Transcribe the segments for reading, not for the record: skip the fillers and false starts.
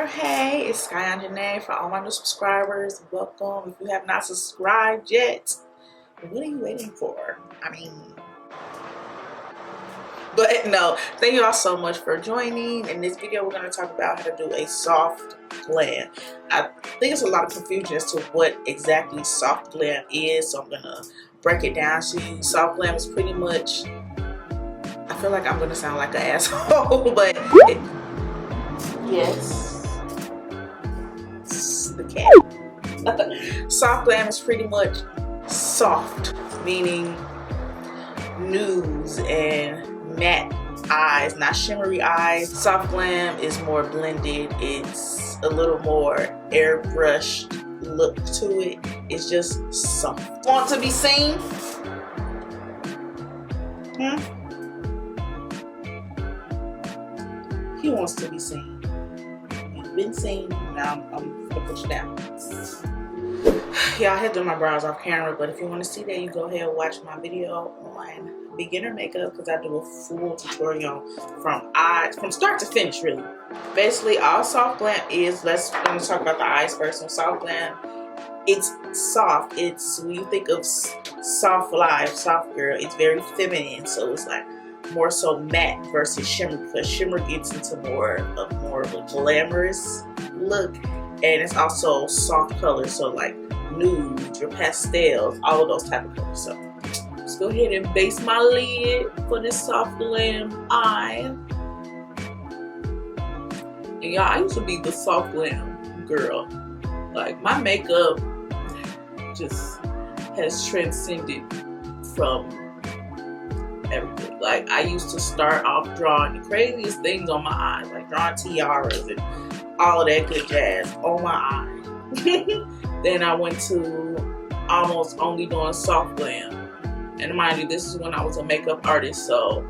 there. Hey, it's Sky.Onjahnae. For all my new subscribers, welcome. If you have not subscribed yet, what are you waiting for? But no, thank you all so much for joining. In this video, we're going to talk about how to do a soft glam. I think it's a lot of confusion as to what exactly soft glam is, so I'm going to break it down to you. Soft glam is pretty much, I feel like I'm going to sound like an asshole, but yes, the cat. Soft glam is pretty much soft, meaning nudes and matte eyes, not shimmery eyes. Soft glam is more blended. It's a little more airbrushed look to it. It's just soft. Want to be seen? He wants to be seen. You've been seen. Now I'm gonna put you down. Yeah, I had done my brows off camera, but if you want to see that, you go ahead and watch my video on beginner makeup, because I do a full tutorial from start to finish, really. Basically, all soft glam is, let's talk about the eyes first. So soft glam, it's soft. It's, when you think of soft life, soft girl, it's very feminine. So it's like more so matte versus shimmer, because shimmer gets into more of a glamorous look, and it's also soft colors, so like nude, your pastels, all of those type of colors. So let's go ahead and base my lid for this soft glam eye. And y'all, I used to be the soft glam girl. Like, my makeup just has transcended from everything. Like, I used to start off drawing the craziest things on my eyes, like drawing tiaras and all of that good jazz on my eye. Then I went to almost only doing soft glam. And mind you, this is when I was a makeup artist, so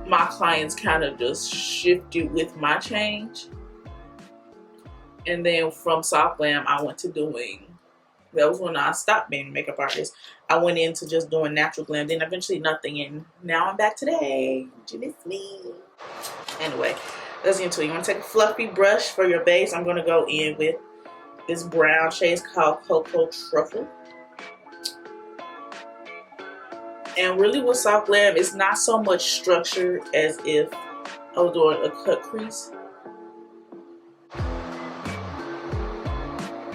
my clients kind of just shifted with my change. And then from soft glam, I went to doing, that was when I stopped being a makeup artist. I went into just doing natural glam, then eventually nothing, and now I'm back today. Did you miss me? Anyway, let's get into it. You want to take a fluffy brush for your base. I'm going to go in with this brown shade. It's called Cocoa Truffle. And really with soft glam, it's not so much structure as if I was doing a cut crease.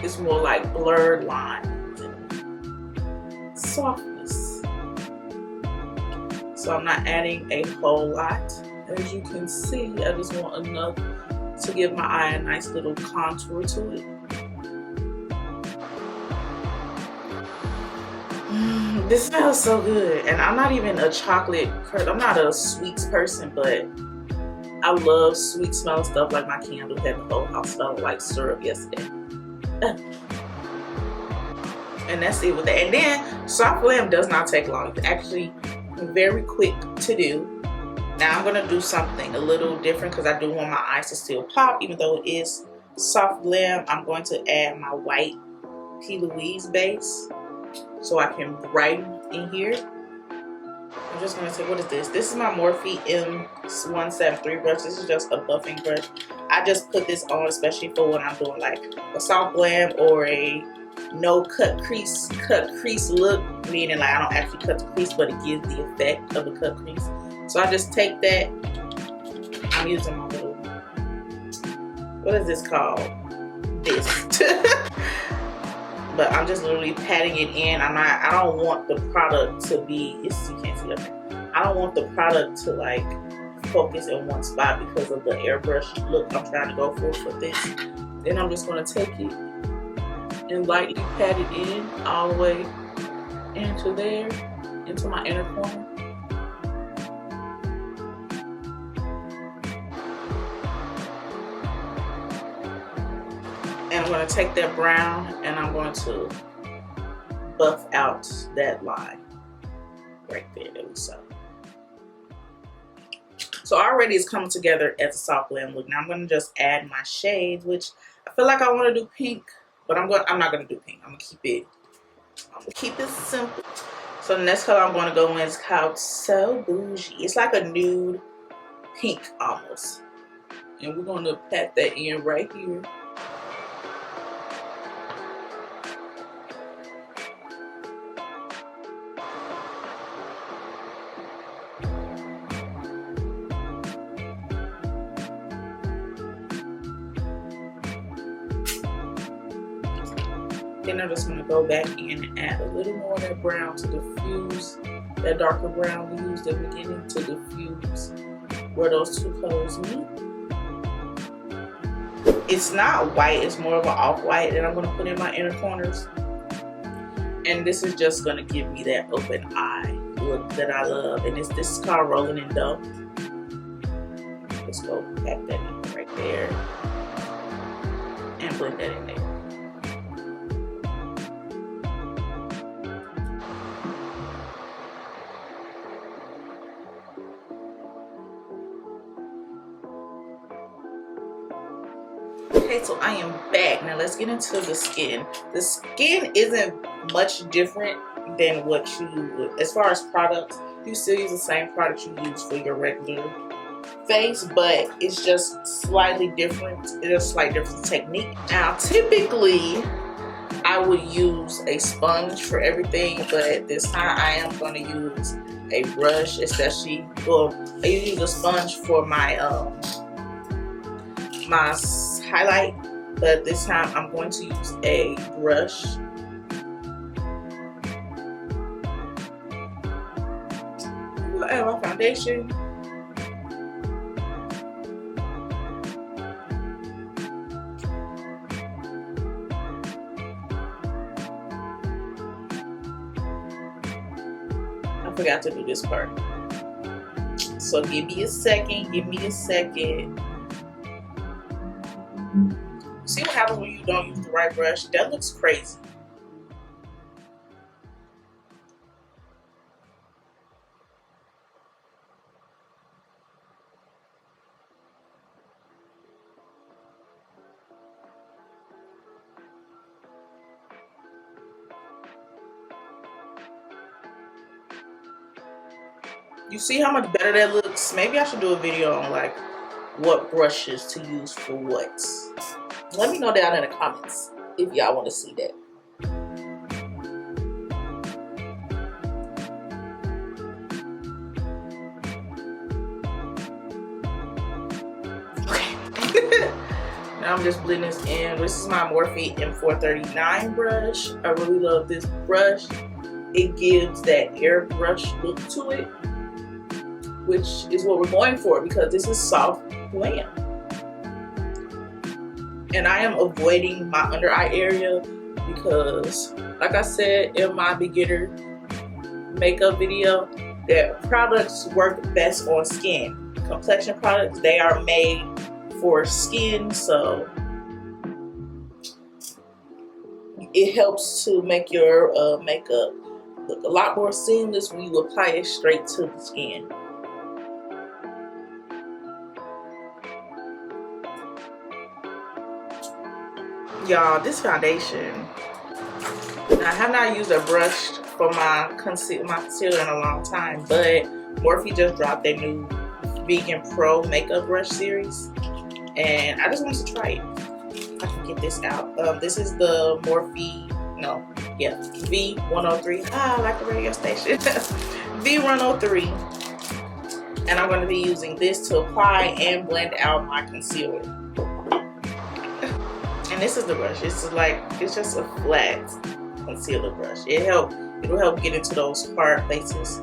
It's more like blurred lines and softness. So I'm not adding a whole lot. As you can see, I just want enough to give my eye a nice little contour to it. This smells so good, and I'm not even a chocolate person. I'm not a sweets person, but I love sweet smelling stuff. Like my candle had the whole house smell like syrup yesterday. And that's it with that. And then soft glam does not take long. It's actually very quick to do. Now I'm gonna do something a little different because I do want my eyes to still pop, even though it is soft glam. I'm going to add my white P. Louise base, so I can brighten in here. I'm just going to say, what is this? This is my Morphe M173 brush. This is just a buffing brush. I just put this on especially for when I'm doing like a soft glam or a no cut crease look, meaning like I don't actually cut the crease, but it gives the effect of a cut crease. So I just take that. I'm using my little, what is this called? This. But I'm just literally patting it in. I don't want the product to be, you can't see that. I don't want the product to like focus in one spot because of the airbrush look I'm trying to go for this. Then I'm just gonna take it and lightly pat it in all the way into there, into my inner corner. And I'm going to take that brown and I'm going to buff out that line right there that we saw. So already it's coming together as a soft glam look. Now I'm going to just add my shades, which I feel like I want to do pink, but I'm not going to do pink. I'm going to keep it simple. So the next color I'm going to go in is called So Bougie. It's like a nude pink almost. And we're going to pat that in right here. Then I'm just going to go back in and add a little more of that brown to diffuse, that darker brown we used at the beginning to diffuse where those two colors meet. It's not white, it's more of an off-white that I'm going to put in my inner corners. And this is just going to give me that open eye look that I love. And this is called Rolling in Dough. Let's go pack that in right there and blend that in there. Okay, so I am back. Now let's get into the skin. The skin isn't much different than what you would, as far as products, you still use the same product you use for your regular face, but it's just slightly different. It's a slight different technique. Now, typically, I would use a sponge for everything, but this time I am going to use a brush, especially, well, I use a sponge for my my highlight, but this time I'm going to use a brush. I'm gonna add my foundation. I forgot to do this part. So give me a second, See what happens when you don't use the right brush? That looks crazy. You see how much better that looks? Maybe I should do a video on like what brushes to use for what. Let me know down in the comments if y'all want to see that. Okay. Now I'm just blending this in. This is my Morphe M439 brush. I really love this brush. It gives that airbrush look to it, which is what we're going for because this is Soft Glam. And I am avoiding my under eye area because, like I said in my beginner makeup video, that products work best on skin. Complexion products, they are made for skin, so it helps to make your makeup look a lot more seamless when you apply it straight to the skin. Y'all, this foundation, I have not used a brush for my concealer in a long time, but Morphe just dropped their new Vegan Pro makeup brush series, and I just wanted to try it. I can get this out. This is the Morphe, V103. I like the radio station. V103, and I'm going to be using this to apply and blend out my concealer. And this is the brush. It's just a flat concealer brush. It'll help get into those hard places.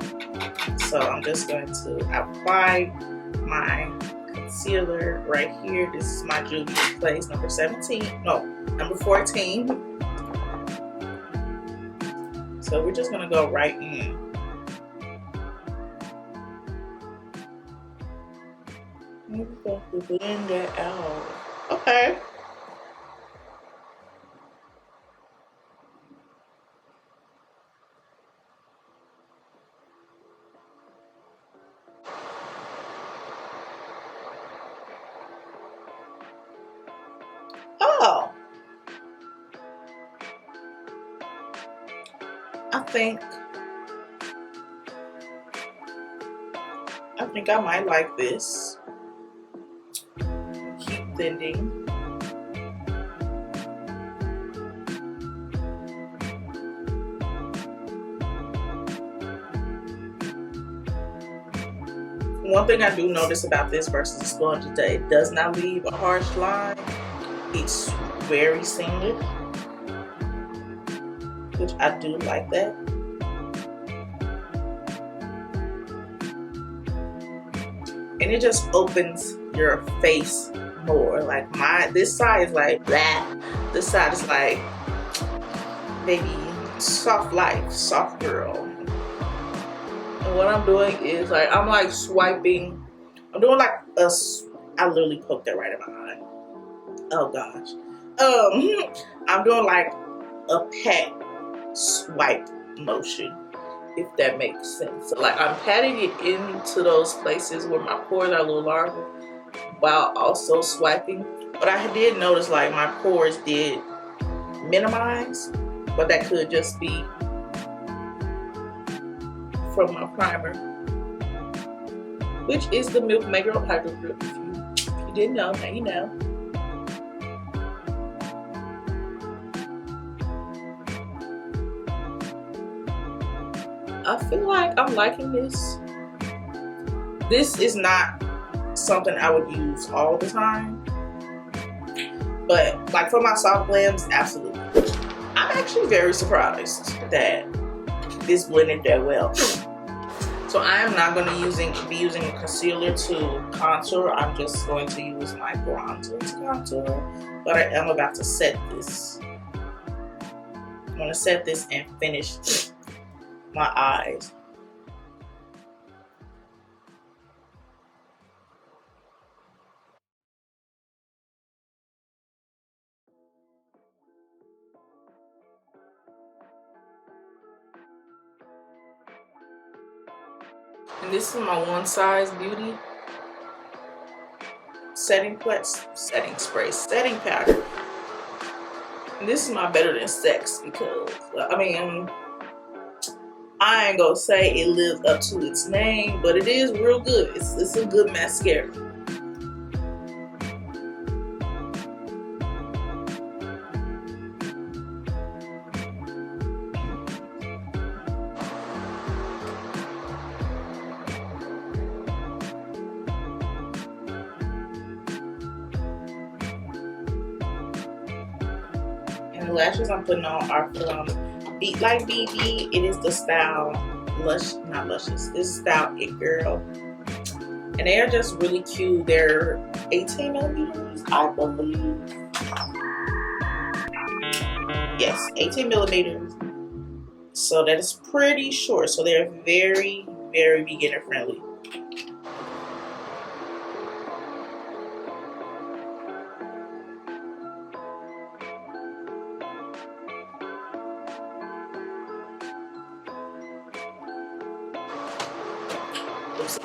So I'm just going to apply my concealer right here. This is my Juvia's Place number 14. So we're just gonna go right in. Maybe we have to blend that out. Okay. Oh, I think I might like this. blending. One thing I do notice about this versus the sponge is that it does not leave a harsh line. It's very seamless, which I do like that. And it just opens your face more. Like this side is like blah. This side is like maybe soft life, soft girl. And what I'm doing is like I'm like swiping. I'm doing like I literally poked that right in my eye. Oh gosh. I'm doing like a pat swipe motion, if that makes sense. So like I'm patting it into those places where my pores are a little larger while also swiping. But I did notice like my pores did minimize, but that could just be from my primer, which is the Milk Maker Hydro Grip. If you didn't know, now you know. I feel like I'm liking this. This is not something I would use all the time, but like for my soft glams, absolutely. I'm actually very surprised that this blended that well. So I am not going to be using a concealer to contour. I'm just going to use my bronzer to contour, but I am about to set this. I'm going to set this and finish my eyes. And this is my One Size Beauty setting spray, setting powder. And this is my Better Than Sex because, I mean, I ain't gonna say it lives up to its name, but it is real good. It's a good mascara. And the lashes I'm putting on are from Beat Like BB. It is the style not Luscious. This is style It Girl. And they are just really cute. They're 18 millimeters, I believe. Yes, 18 millimeters. So that is pretty short. So they're very, very beginner friendly.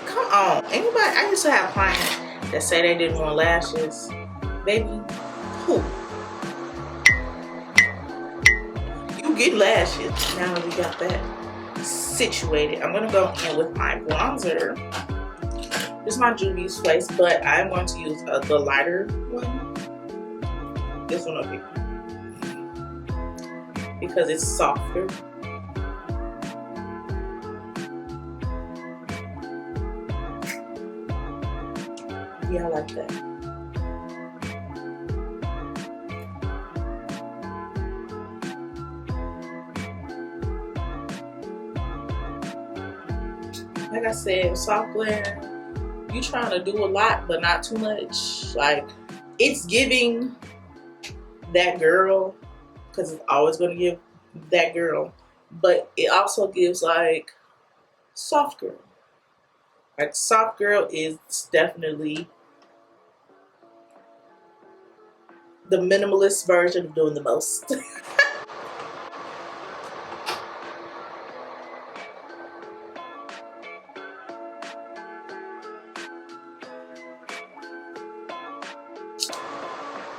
Come on, anybody? I used to have clients that say they didn't want lashes. Baby, who? You get lashes. Now that we got that situated, I'm gonna go in with my bronzer. This is my Juvia's Place, but I'm going to use the lighter one. This one up here because it's softer. Yeah, I like that. Like I said, Soft Glam, you trying to do a lot, but not too much. Like, it's giving that girl, because it's always going to give that girl, but it also gives like soft girl. Like, soft girl is definitely the minimalist version of doing the most.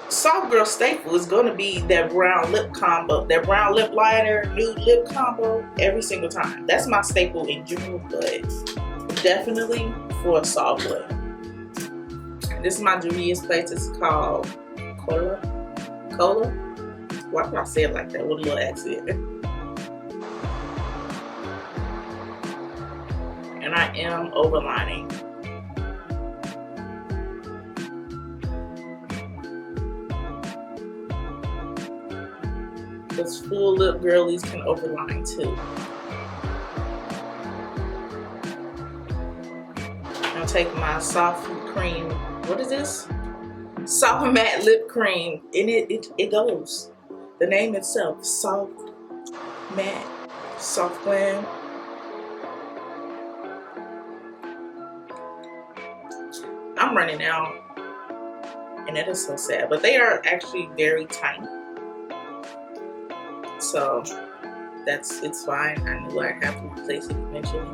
Soft girl staple is going to be that brown lip combo, that brown lip liner, nude lip combo every single time. That's my staple in general, but definitely for a soft glam. This is my Julia's place. It's called Cola. Cola? Why did I say it like that with a little accent? And I am overlining. Those full lip girlies can overline too. I'll take my soft cream. What is this? Soft matte lip cream. And it goes. The name itself, Soft Matte, Soft Glam. I'm running out, and that is so sad. But they are actually very tiny, so it's fine. I knew I'd have to replace it eventually.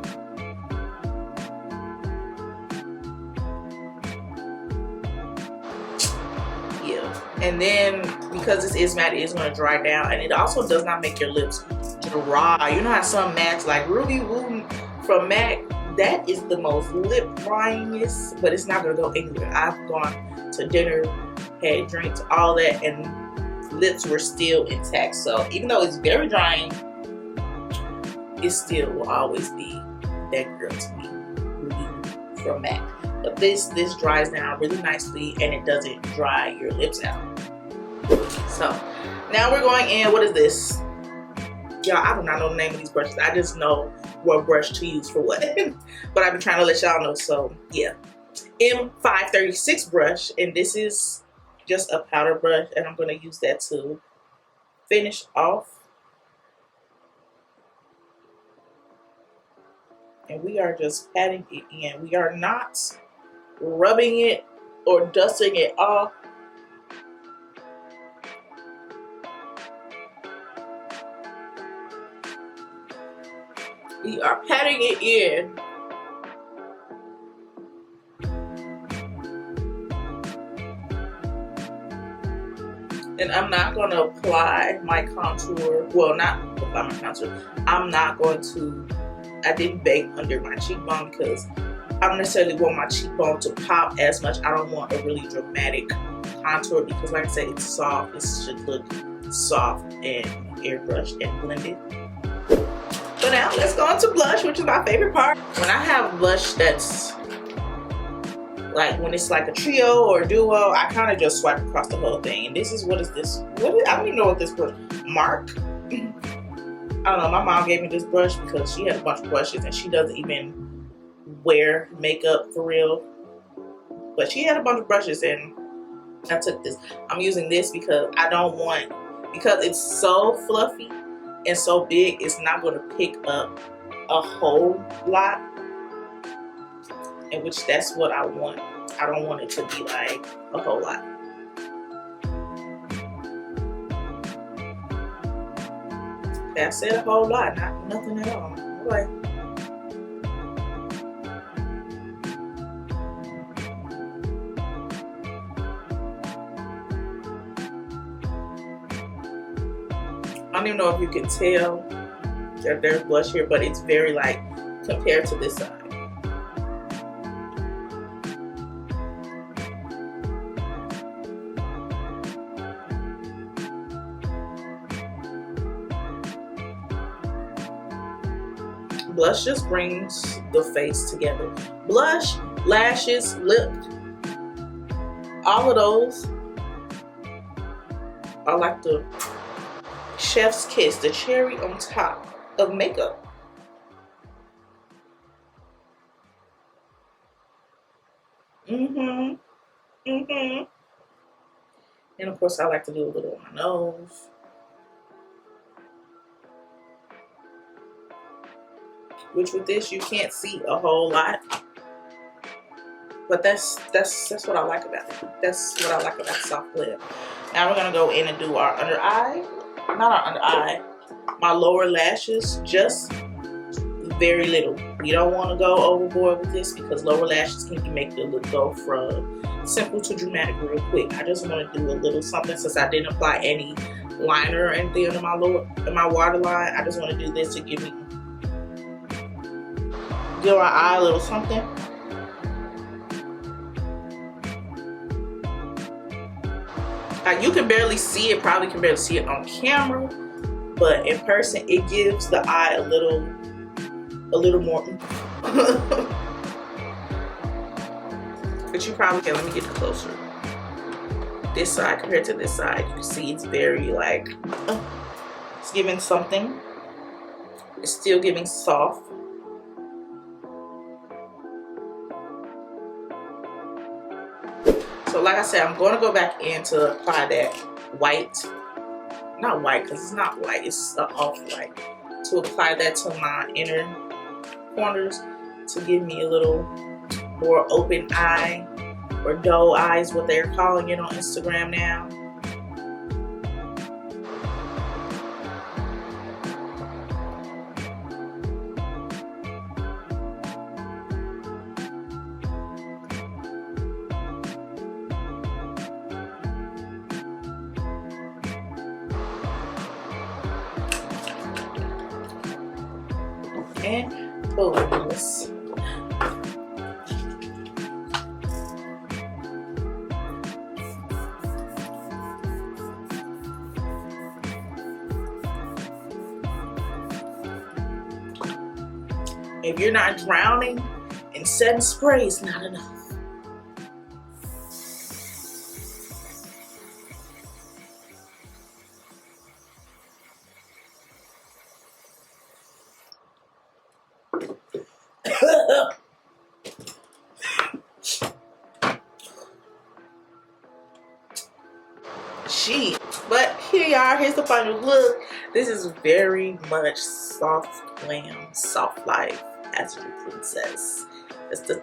And then because this is matte, it is going to dry down, and it also does not make your lips dry. You know how some mattes like Ruby Woo from MAC, that is the most lip dryingest, but it's not going to go anywhere. I've gone to dinner, had drinks, all that, and lips were still intact. So even though it's very drying, it still will always be that girl to me, Ruby Woo from MAC. But this dries down really nicely, and it doesn't dry your lips out. So now we're going in. What is this? Y'all, I do not know the name of these brushes. I just know what brush to use for what. But I've been trying to let y'all know. So yeah, M536 brush, and this is just a powder brush, and I'm going to use that to finish off. And we are just patting it in. We are not rubbing it or dusting it off. We are patting it in. And I'm not going to apply my contour. Well, not apply my contour. I didn't bake under my cheekbone because I don't necessarily want my cheekbone to pop as much. I don't want a really dramatic contour because, like I said, it's soft. It should look soft and airbrushed and blended. So now let's go into blush, which is my favorite part. When I have blush that's like when it's like a trio or a duo, I kind of just swipe across the whole thing. And this is, what is this? I don't even know what this brush, Mark. I don't know. My mom gave me this brush because she has a bunch of brushes and she doesn't even wear makeup for real. But she had a bunch of brushes and I took this. I'm using this because because it's so fluffy and so big, it's not going to pick up a whole lot. And which that's what I want. I don't want it to be like a whole lot. I said a whole lot, not nothing at all. Like, I don't even know if you can tell that there's blush here, but it's very light compared to this side. Blush just brings the face together. Blush, lashes, lip, all of those are like the chef's kiss, the cherry on top of makeup. And of course I like to do a little on my nose. Which with this you can't see a whole lot, but that's what I like about it. That's what I like about Soft Glam. Now we're gonna go in and do our under eye, not our under eye, my lower lashes, just very little. You don't want to go overboard with this because lower lashes can make the look go from simple to dramatic real quick. I just want to do a little something since I didn't apply any liner or anything under my waterline. I just want to do this to give our eye a little something. You can barely see it, probably can barely see it on camera, but in person it gives the eye a little more. But you probably can. Let me get closer. This side compared to this side, you can see it's very like, it's giving something. It's still giving soft. So like I said, I'm going to go back in to apply that white. Not white, because it's not white, it's off-white. To apply that to my inner corners to give me a little more open eye, or doe eyes, what they're calling it on Instagram now. And pull this. If you're not drowning in setting spray, it's not enough. Gee, but here you are. Here's the final look. This is very much soft glam, soft life, as your princess.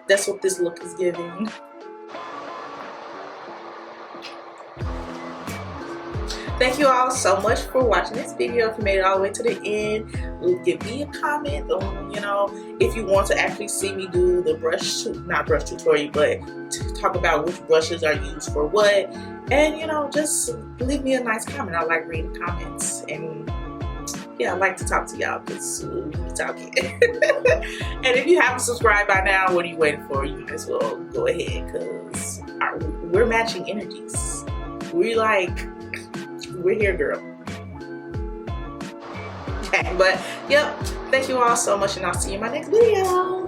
That's what this look is giving. Thank you all so much for watching this video. If you made it all the way to the end, give me a comment on, if you want to actually see me do the not brush tutorial, but to talk about which brushes are used for what. And, just leave me a nice comment. I like reading comments. And yeah, I like to talk to y'all because we be talking. And if you haven't subscribed by now, what are you waiting for? You might as well go ahead, because we're matching energies. We're here, girl. Okay, but yep, thank you all so much, and I'll see you in my next video.